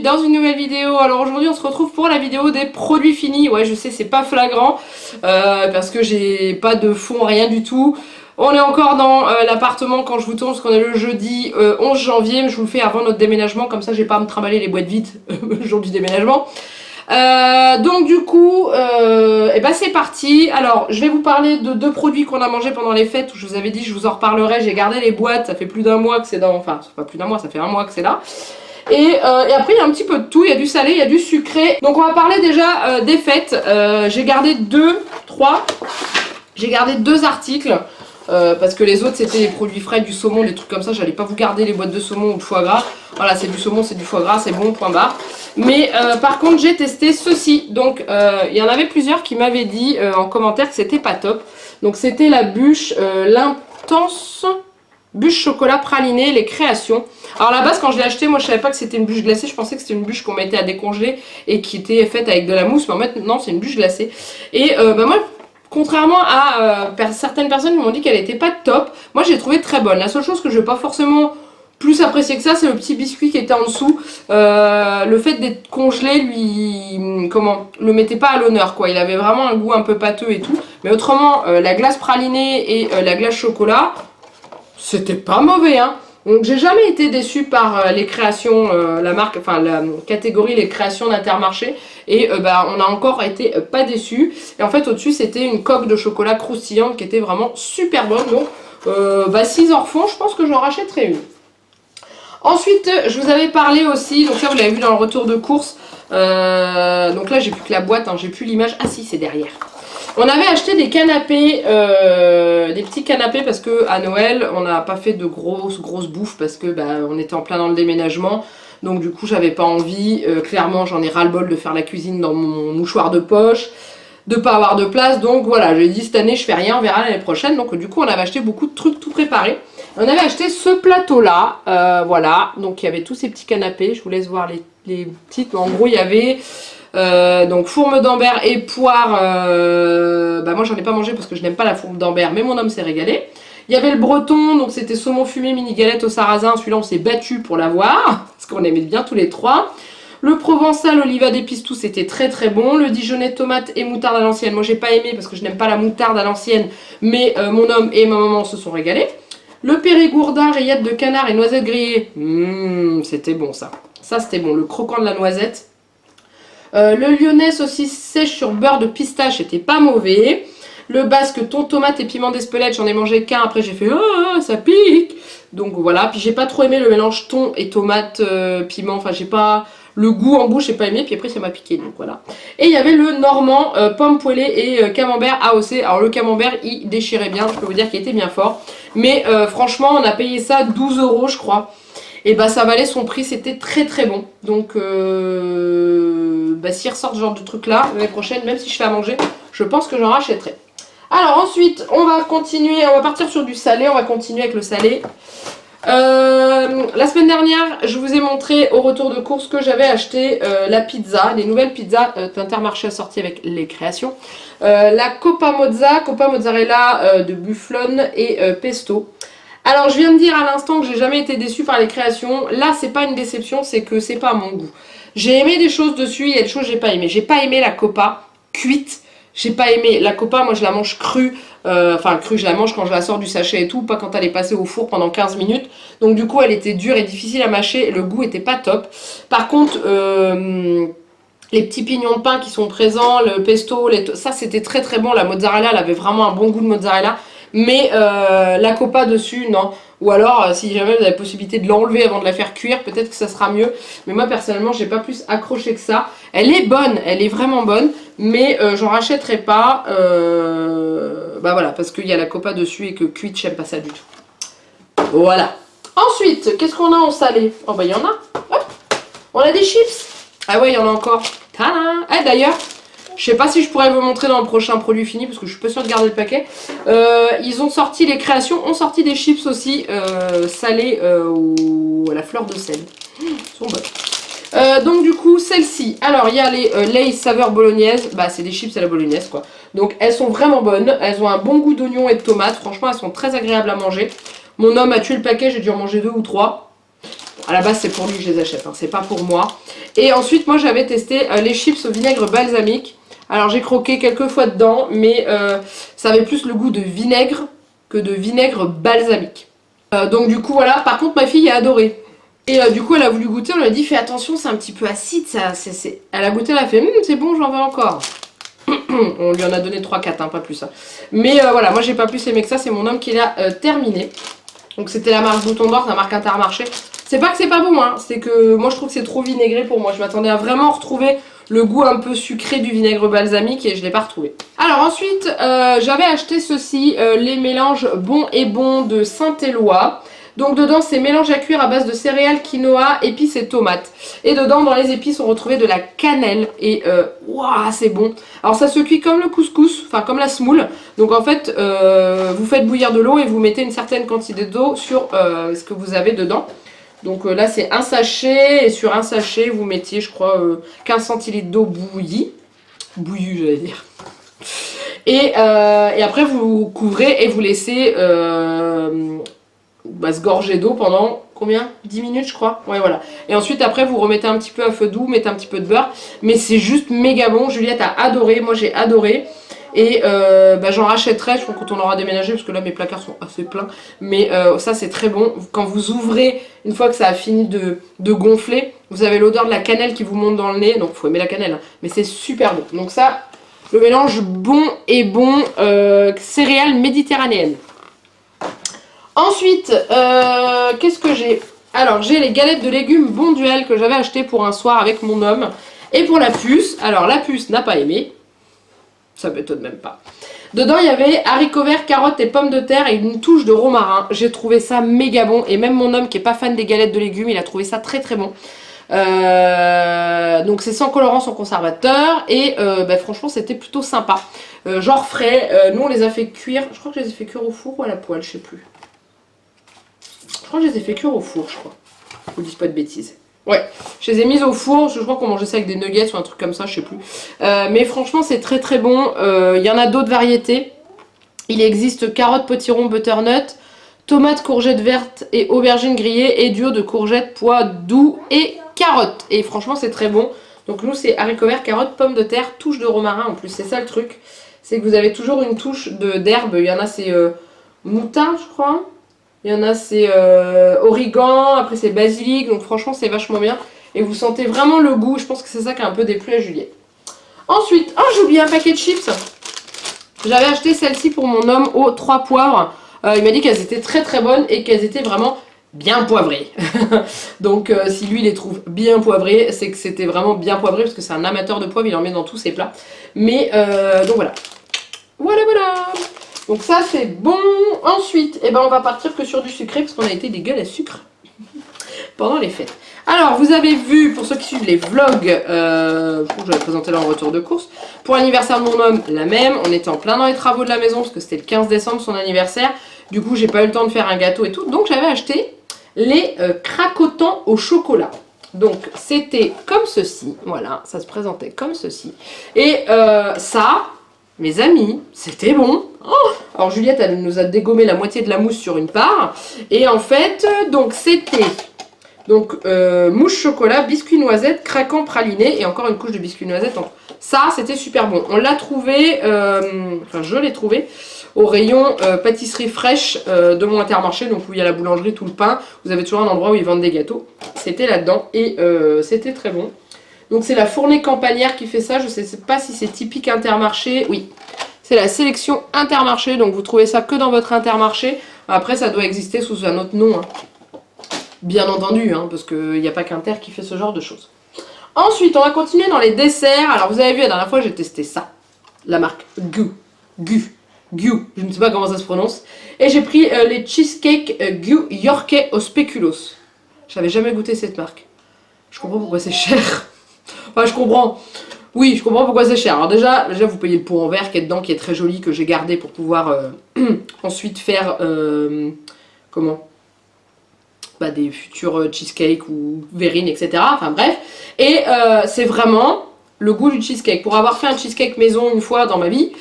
dans une nouvelle vidéo. Alors aujourd'hui on se retrouve pour la vidéo des produits finis. Ouais, je sais, c'est pas flagrant parce que j'ai pas de fond, rien du tout. On est encore dans l'appartement quand je vous tourne, parce qu'on est le jeudi 11 janvier, mais je vous le fais avant notre déménagement, comme ça j'ai pas à me trimballer les boîtes vides le jour du déménagement. Donc du coup, et ben c'est parti. Alors je vais vous parler de deux produits qu'on a mangés pendant les fêtes, où je vous avais dit je vous en reparlerai. J'ai gardé les boîtes, ça fait plus d'un mois que c'est dans, enfin c'est pas plus d'un mois, ça fait un mois que c'est là. Et après il y a un petit peu de tout, il y a du salé, il y a du sucré. Donc on va parler déjà des fêtes. J'ai gardé j'ai gardé deux articles. Parce que les autres c'était des produits frais, du saumon, des trucs comme ça. J'allais pas vous garder les boîtes de saumon ou de foie gras. Voilà, c'est du saumon, c'est du foie gras, c'est bon, point barre. Mais par contre j'ai testé ceci. Donc il y en avait plusieurs qui m'avaient dit en commentaire que c'était pas top. Donc c'était la bûche, l'intense bûche chocolat praliné, les créations. Alors à la base quand je l'ai acheté, moi je savais pas que c'était une bûche glacée. Je pensais que c'était une bûche qu'on mettait à décongeler et qui était faite avec de la mousse. Mais en fait non, c'est une bûche glacée. Et moi, contrairement à certaines personnes qui m'ont dit qu'elle était pas top, moi j'ai trouvé très bonne. La seule chose que je vais pas forcément plus apprécier que ça, c'est le petit biscuit qui était en dessous. Le fait d'être congelé, le mettait pas à l'honneur quoi. Il avait vraiment un goût un peu pâteux et tout. Mais autrement, la glace pralinée et la glace chocolat, c'était pas mauvais hein. Donc j'ai jamais été déçue par les créations, la marque, enfin la catégorie les créations d'Intermarché. Et on a encore été pas déçus. Et en fait au-dessus c'était une coque de chocolat croustillante qui était vraiment super bonne. Donc s'ils en refont, je pense que j'en rachèterai une. Ensuite je vous avais parlé aussi, donc ça vous l'avez vu dans le retour de course. Donc là j'ai plus que la boîte, hein, j'ai plus l'image. Ah si, c'est derrière. On avait acheté des canapés, des petits canapés parce que à Noël on n'a pas fait de grosses bouffes parce que on était en plein dans le déménagement. Donc du coup j'avais pas envie, clairement j'en ai ras le bol de faire la cuisine dans mon mouchoir de poche, de pas avoir de place. Donc voilà, j'ai dit cette année je fais rien, on verra l'année prochaine. Donc du coup on avait acheté beaucoup de trucs tout préparés. On avait acheté ce plateau là, voilà, donc il y avait tous ces petits canapés. Je vous laisse voir les petites, en gros il y avait... donc fourme d'Ambert et poire, moi j'en ai pas mangé parce que je n'aime pas la fourme d'Ambert, mais mon homme s'est régalé. Il y avait le breton, donc c'était saumon fumé mini galette au sarrasin, celui-là on s'est battu pour l'avoir, parce qu'on aimait bien tous les trois. Le provençal oliva d'épices, tout c'était très très bon. Le dijonais tomate et moutarde à l'ancienne, moi j'ai pas aimé parce que je n'aime pas la moutarde à l'ancienne, mais mon homme et ma maman se sont régalés. Le périgourdin, rillettes de canard et noisettes grillées, c'était bon ça. Ça c'était bon, le croquant de la noisette. Le lyonnais saucisse sèche sur beurre de pistache était pas mauvais. Le basque thon, tomate et piment d'Espelette, j'en ai mangé qu'un, après j'ai fait ah ça pique. Donc voilà, puis j'ai pas trop aimé le mélange thon et tomate piment, enfin j'ai pas le goût en bouche, j'ai pas aimé, puis après ça m'a piqué, donc voilà. Et il y avait le normand, pomme poêlée et camembert AOC. Alors le camembert il déchirait bien, je peux vous dire qu'il était bien fort. Mais franchement on a payé ça 12 € je crois. Et ça valait son prix, c'était très très bon. Donc s'ils ressortent ce genre de truc là l'année prochaine, même si je fais à manger, je pense que j'en rachèterai. Alors ensuite on va continuer, on va partir sur du salé, on va continuer avec le salé. La semaine dernière je vous ai montré au retour de course que j'avais acheté la pizza, les nouvelles pizzas d'Intermarché assorties avec les créations. La Coppa Mozzarella de bufflone et pesto. Alors je viens de dire à l'instant que j'ai jamais été déçue par les créations. Là c'est pas une déception, c'est que c'est pas à mon goût. J'ai aimé des choses dessus, il y a des choses que j'ai pas aimé. J'ai pas aimé la Coppa cuite. J'ai pas aimé la Coppa, moi je la mange crue. Enfin crue, je la mange quand je la sors du sachet et tout, pas quand elle est passée au four pendant 15 minutes. Donc du coup elle était dure et difficile à mâcher, le goût était pas top. Par contre les petits pignons de pain qui sont présents, le pesto, ça c'était très très bon. La mozzarella, elle avait vraiment un bon goût de mozzarella. Mais la Coppa dessus, non. Ou alors, si jamais vous avez la possibilité de l'enlever avant de la faire cuire, peut-être que ça sera mieux. Mais moi, personnellement, j'ai pas plus accroché que ça. Elle est bonne, elle est vraiment bonne. Mais j'en rachèterai pas. Voilà, parce qu'il y a la Coppa dessus et que cuite, j'aime pas ça du tout. Voilà. Ensuite, qu'est-ce qu'on a en salé? Oh il y en a. Hop. On a des chips. Ah ouais, il y en a encore. Tadam. Ah d'ailleurs... Je sais pas si je pourrais vous montrer dans le prochain produit fini parce que je suis pas sûre de garder le paquet. Ils ont sorti, les créations ont sorti des chips aussi salés à la fleur de sel. Ils sont bonnes. Donc du coup celle-ci, alors il y a les Lay's saveur bolognaise, c'est des chips à la bolognaise quoi. Donc elles sont vraiment bonnes, elles ont un bon goût d'oignon et de tomate, franchement elles sont très agréables à manger. Mon homme a tué le paquet, j'ai dû en manger 2 ou 3. à la base c'est pour lui que je les achète, hein, c'est pas pour moi. Et ensuite moi j'avais testé les chips au vinaigre balsamique. Alors j'ai croqué quelques fois dedans, mais ça avait plus le goût de vinaigre que de vinaigre balsamique. Donc du coup voilà, par contre ma fille a adoré. Et du coup elle a voulu goûter, on lui a dit fais attention c'est un petit peu acide ça. Elle a goûté, elle a fait c'est bon j'en veux encore. On lui en a donné 3-4, hein, pas plus. Hein. Mais voilà, moi j'ai pas plus aimé que ça, c'est mon homme qui l'a terminé. Donc c'était la marque Bouton d'Or, la marque Intermarché. C'est pas que c'est pas bon, hein, c'est que moi je trouve que c'est trop vinaigré pour moi. Je m'attendais à vraiment retrouver le goût un peu sucré du vinaigre balsamique et je l'ai pas retrouvé. Alors ensuite, j'avais acheté ceci, les mélanges Bon et Bon de Saint-Éloi. Donc dedans c'est mélange à cuire à base de céréales, quinoa, épices et tomates. Et dedans dans les épices on retrouvait de la cannelle et waouh c'est bon. Alors ça se cuit comme le couscous, enfin comme la semoule. Donc en fait vous faites bouillir de l'eau et vous mettez une certaine quantité d'eau sur ce que vous avez dedans. Donc là c'est un sachet et sur un sachet vous mettiez je crois 15 centilitres d'eau bouillie. Bouillie j'allais dire. Et après vous couvrez et vous laissez se gorger d'eau pendant combien 10 minutes je crois. Ouais voilà. Et ensuite après vous remettez un petit peu à feu doux, mettez un petit peu de beurre. Mais c'est juste méga bon. Juliette a adoré, moi j'ai adoré. Et j'en rachèterai, je crois quand on aura déménagé parce que là mes placards sont assez pleins. Mais ça c'est très bon. Quand vous ouvrez, une fois que ça a fini de gonfler, vous avez l'odeur de la cannelle qui vous monte dans le nez. Donc il faut aimer la cannelle, hein. Mais c'est super bon. Donc ça, le mélange Bon et Bon céréales méditerranéennes. Ensuite, qu'est-ce que j'ai? Alors, j'ai les galettes de légumes Bon Duel que j'avais acheté pour un soir avec mon homme. Et pour la puce, alors la puce n'a pas aimé. Ça m'étonne même pas. Dedans, il y avait haricots verts, carottes et pommes de terre et une touche de romarin. J'ai trouvé ça méga bon. Et même mon homme qui est pas fan des galettes de légumes, il a trouvé ça très très bon. Donc c'est sans colorant, sans conservateur. Et franchement, c'était plutôt sympa. Genre frais. Nous, on les a fait cuire. Je crois que je les ai fait cuire au four ou à la poêle, je sais plus. Je crois que je les ai fait cuire au four, je crois. Je vous dis pas de bêtises. Ouais, je les ai mises au four. Je crois qu'on mangeait ça avec des nuggets ou un truc comme ça, je sais plus. Mais franchement, c'est très très bon. Il y en a d'autres variétés. Il existe carottes, potiron, butternut, tomates, courgettes vertes et aubergines grillées et duo de courgettes, pois doux et carottes. Et franchement, c'est très bon. Donc nous, c'est haricots verts, carottes, pommes de terre, touche de romarin en plus. C'est ça le truc. C'est que vous avez toujours une touche d'herbe. Il y en a, c'est moutarde, je crois. Il y en a c'est origan, après c'est basilic, donc franchement c'est vachement bien. Et vous sentez vraiment le goût, je pense que c'est ça qui a un peu déplu à Juliette. Ensuite, oh j'ai oublié un paquet de chips. J'avais acheté celle-ci pour mon homme aux 3 poivres. Il m'a dit qu'elles étaient très très bonnes et qu'elles étaient vraiment bien poivrées. Donc si lui les trouve bien poivrées, c'est que c'était vraiment bien poivré parce que c'est un amateur de poivre, il en met dans tous ses plats. Mais donc voilà. Voilà. Donc ça c'est bon. Ensuite, on va partir que sur du sucré parce qu'on a été des gueules à sucre pendant les fêtes. Alors vous avez vu, pour ceux qui suivent les vlogs, je vais présenter leur retour de course. Pour l'anniversaire de mon homme, la même. On était en plein dans les travaux de la maison parce que c'était le 15 décembre son anniversaire. Du coup j'ai pas eu le temps de faire un gâteau et tout. Donc j'avais acheté les cracotants au chocolat. Donc c'était comme ceci. Voilà, ça se présentait comme ceci. Et ça... Mes amis, c'était bon. Oh, alors Juliette, elle nous a dégommé la moitié de la mousse sur une part. Et en fait, donc c'était mousse chocolat, biscuit noisette, craquant praliné et encore une couche de biscuit noisette. Ça, c'était super bon. On l'a trouvé, je l'ai trouvé au rayon pâtisserie fraîche de mon Intermarché. Donc où il y a la boulangerie, tout le pain. Vous avez toujours un endroit où ils vendent des gâteaux. C'était là-dedans et c'était très bon. Donc c'est la fournée campagnère qui fait ça, je ne sais pas si c'est typique Intermarché, oui. C'est la sélection Intermarché, donc vous trouvez ça que dans votre Intermarché. Après ça doit exister sous un autre nom, hein. Bien entendu, hein, parce qu'il n'y a pas qu'Inter qui fait ce genre de choses. Ensuite, on va continuer dans les desserts. Alors vous avez vu la dernière fois j'ai testé ça, la marque Gu, je ne sais pas comment ça se prononce. Et j'ai pris les cheesecake Gu Yorkais au spéculoos. Je n'avais jamais goûté cette marque. Je comprends pourquoi c'est cher. Enfin, je comprends. Oui, je comprends pourquoi c'est cher. Alors déjà, vous payez le pot en verre qui est dedans, qui est très joli, que j'ai gardé pour pouvoir ensuite faire des futurs cheesecakes ou verrines, etc. Enfin bref. Et c'est vraiment le goût du cheesecake. Pour avoir fait un cheesecake maison une fois dans ma vie,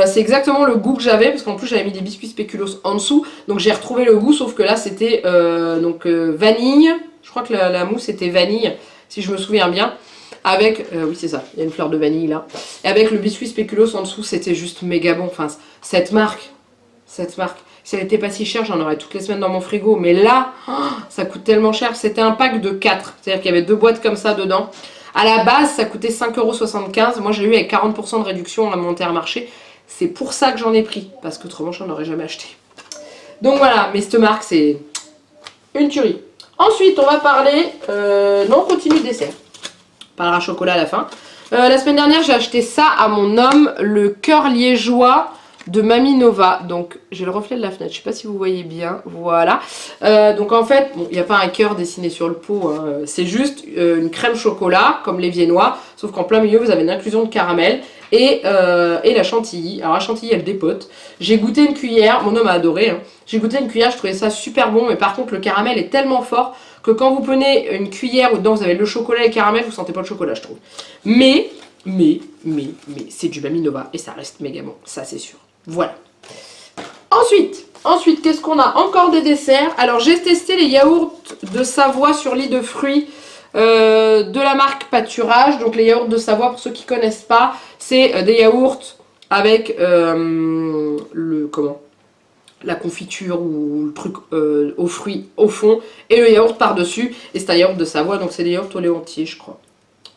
c'est exactement le goût que j'avais, parce qu'en plus j'avais mis des biscuits spéculoos en dessous. Donc j'ai retrouvé le goût, sauf que là c'était vanille. Je crois que la mousse était vanille, si je me souviens bien. Avec, oui c'est ça, il y a une fleur de vanille là. Et avec le biscuit spéculoos en dessous, c'était juste méga bon. Enfin, cette marque, si elle était pas si chère, j'en aurais toutes les semaines dans mon frigo. Mais là, ça coûte tellement cher. C'était un pack de 4. C'est-à-dire qu'il y avait 2 boîtes comme ça dedans. À la base, ça coûtait 5,75 €. Moi, j'ai eu avec 40% de réduction à mon Intermarché. C'est pour ça que j'en ai pris. Parce qu'autrement, j'en aurais jamais acheté. Donc voilà, mais cette marque, c'est une tuerie. Ensuite, on va parler... non, on continue le dessert. On parlera chocolat à la fin. La semaine dernière, j'ai acheté ça à mon homme, le cœur liégeois de Mamie Nova. Donc, j'ai le reflet de la fenêtre, je sais pas si vous voyez bien. Voilà. Donc, en fait, bon, il n'y a pas un cœur dessiné sur le pot. Hein. C'est juste une crème chocolat, comme les viennois. Sauf qu'en plein milieu, vous avez une inclusion de caramel et la chantilly. Alors, la chantilly, elle dépote. J'ai goûté une cuillère. Mon homme a adoré. Hein. J'ai goûté une cuillère, je trouvais ça super bon. Mais par contre, le caramel est tellement fort que quand vous prenez une cuillère où dedans vous avez le chocolat et le caramel, vous sentez pas le chocolat, je trouve. Mais, c'est du Mamie Nova et ça reste méga bon, ça c'est sûr. Voilà. Ensuite, qu'est-ce qu'on a? Encore des desserts. Alors, j'ai testé les yaourts de Savoie sur lit de fruits de la marque Pâturage. Donc, les yaourts de Savoie, pour ceux qui connaissent pas, c'est des yaourts avec la confiture ou le truc aux fruits au fond et le yaourt par-dessus. Et c'est un yaourt de Savoie, donc c'est des yaourts au lait entier, je crois.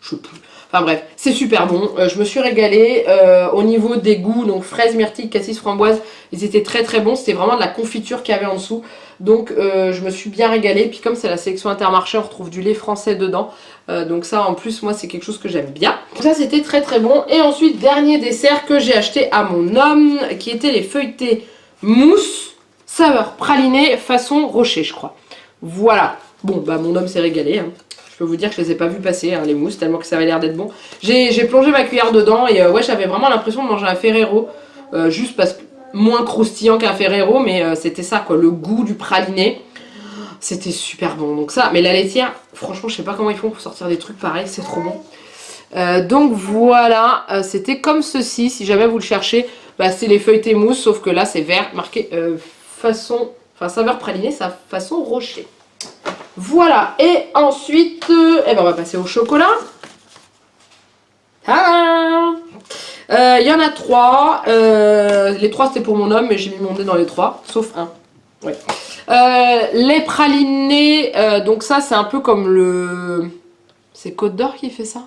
Je sais plus. Enfin bref, c'est super bon. Je me suis régalée au niveau des goûts. Donc fraise, myrtille, cassis, framboise, ils étaient très très bons. C'était vraiment de la confiture qu'il y avait en dessous. Donc je me suis bien régalée. Puis comme c'est la sélection Intermarché, on retrouve du lait français dedans. Donc ça en plus, moi c'est quelque chose que j'aime bien. Donc ça c'était très très bon. Et ensuite, dernier dessert que j'ai acheté à mon homme, qui était les feuilletés mousse, saveur pralinée façon rocher, je crois. Voilà. Bon, bah mon homme s'est régalé. Hein. Je peux vous dire que je les ai pas vus passer, hein, les mousses, tellement que ça avait l'air d'être bon. J'ai plongé ma cuillère dedans et ouais, j'avais vraiment l'impression de manger un Ferrero. Juste parce que moins croustillant qu'un Ferrero, mais c'était ça, quoi. Le goût du praliné. C'était super bon. Donc ça, mais la laitière, franchement, je sais pas comment ils font pour sortir des trucs pareils, c'est trop bon. Donc voilà, c'était comme ceci, si jamais vous le cherchez. Bah, c'est les feuilletés mousse, sauf que là c'est vert, marqué saveur pralinée, ça façon rocher. Voilà, et ensuite, eh ben on va passer au chocolat. Il y en a 3. Les 3 c'était pour mon homme, mais j'ai mis mon nez dans les 3, sauf un. Ouais. Les pralinés, donc ça c'est un peu comme le... C'est Côte d'Or qui fait ça?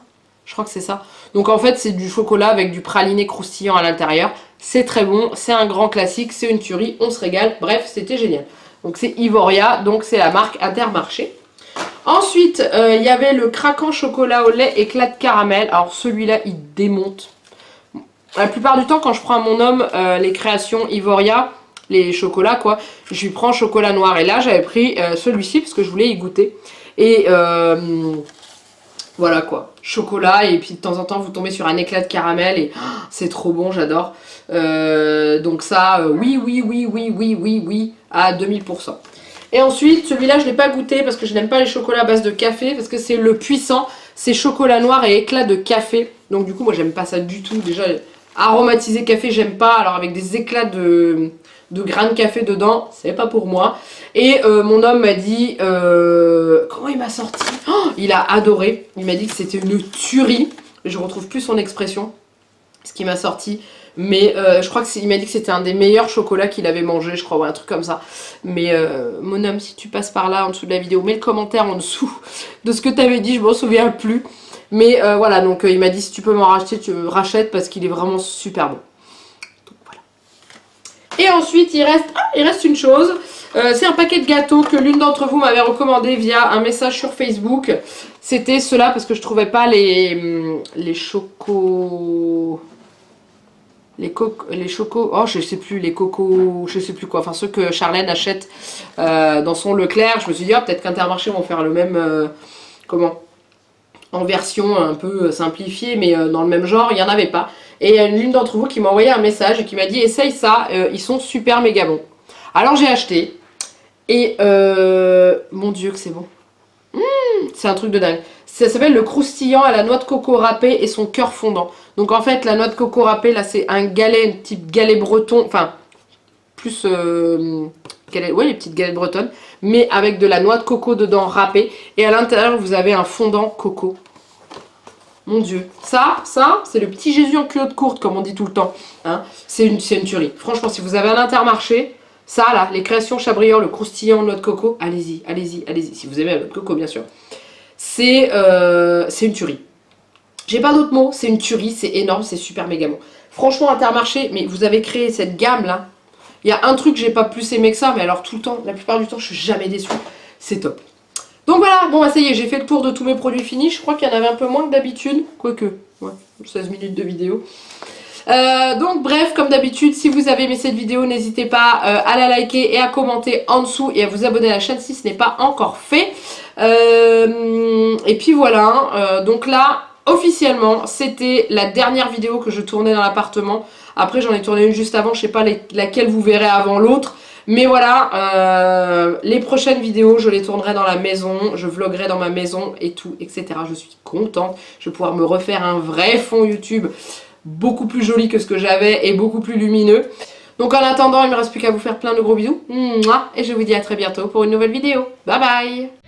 Je crois que c'est ça. Donc en fait c'est du chocolat avec du praliné croustillant à l'intérieur. C'est très bon, c'est un grand classique, c'est une tuerie, on se régale. Bref, c'était génial. Donc c'est Ivoria, donc c'est la marque Intermarché. Ensuite, il y avait le craquant chocolat au lait éclat de caramel. Alors celui-là, il démonte. La plupart du temps, quand je prends à mon homme les créations Ivoria, les chocolats quoi, je lui prends chocolat noir. Et là, j'avais pris celui-ci parce que je voulais y goûter. Et... voilà quoi, chocolat et puis de temps en temps vous tombez sur un éclat de caramel et oh, c'est trop bon, j'adore. Donc ça, oui, à 2000%. Et ensuite, celui-là je ne l'ai pas goûté parce que je n'aime pas les chocolats à base de café parce que c'est le puissant, c'est chocolat noir et éclat de café. Donc du coup moi j'aime pas ça du tout, déjà aromatisé café j'aime pas, alors avec des éclats de grains de café dedans, c'est pas pour moi. Et mon homme m'a dit, comment il m'a sorti, oh, il a adoré, il m'a dit que c'était une tuerie, je retrouve plus son expression, ce qui m'a sorti, mais je crois qu'il m'a dit que c'était un des meilleurs chocolats qu'il avait mangé, je crois, ou un truc comme ça. Mais mon homme, si tu passes par là en dessous de la vidéo, mets le commentaire en dessous de ce que tu avais dit, je m'en souviens plus. Mais voilà, donc il m'a dit si tu peux m'en racheter, tu rachètes parce qu'il est vraiment super bon. Et ensuite, il reste une chose. C'est un paquet de gâteaux que l'une d'entre vous m'avait recommandé via un message sur Facebook. C'était ceux-là parce que je trouvais pas les chocos... Les chocos... Oh, je sais plus, les cocos... Je sais plus quoi. Enfin, ceux que Charlène achète dans son Leclerc. Je me suis dit, oh, peut-être qu'Intermarché vont faire le même... en version un peu simplifiée, mais dans le même genre, il n'y en avait pas. Et il y a l'une d'entre vous qui m'a envoyé un message et qui m'a dit essaye ça, ils sont super méga bons. Alors j'ai acheté et mon dieu que c'est bon. C'est un truc de dingue. Ça s'appelle le croustillant à la noix de coco râpée et son cœur fondant. Donc en fait la noix de coco râpée là c'est un galet, type galet breton, enfin plus ouais, les petites galettes bretonnes, mais avec de la noix de coco dedans râpée. Et à l'intérieur, vous avez un fondant coco. Mon Dieu. Ça, c'est le petit Jésus en culotte courte, comme on dit tout le temps. Hein. C'est une tuerie. Franchement, si vous avez un Intermarché, ça là, les créations Chabrior, le croustillant noix de coco, allez-y, allez-y, allez-y. Si vous aimez la noix de coco, bien sûr. C'est une tuerie. J'ai pas d'autres mots, c'est une tuerie, c'est énorme, c'est super méga bon. Franchement, Intermarché, mais vous avez créé cette gamme là. Il y a un truc que j'ai pas plus aimé que ça, mais alors tout le temps, la plupart du temps, je suis jamais déçue. C'est top. Donc voilà, bon bah ça y est, j'ai fait le tour de tous mes produits finis. Je crois qu'il y en avait un peu moins que d'habitude. Quoique, ouais, 16 minutes de vidéo. Donc bref, comme d'habitude, si vous avez aimé cette vidéo, n'hésitez pas à la liker et à commenter en dessous et à vous abonner à la chaîne si ce n'est pas encore fait. Et puis voilà, donc là, officiellement, c'était la dernière vidéo que je tournais dans l'appartement. Après, j'en ai tourné une juste avant, je sais pas laquelle vous verrez avant l'autre. Mais voilà, les prochaines vidéos, je les tournerai dans la maison, je vloguerai dans ma maison et tout, etc. Je suis contente, je vais pouvoir me refaire un vrai fond YouTube beaucoup plus joli que ce que j'avais et beaucoup plus lumineux. Donc en attendant, il ne me reste plus qu'à vous faire plein de gros bisous. Et je vous dis à très bientôt pour une nouvelle vidéo. Bye bye!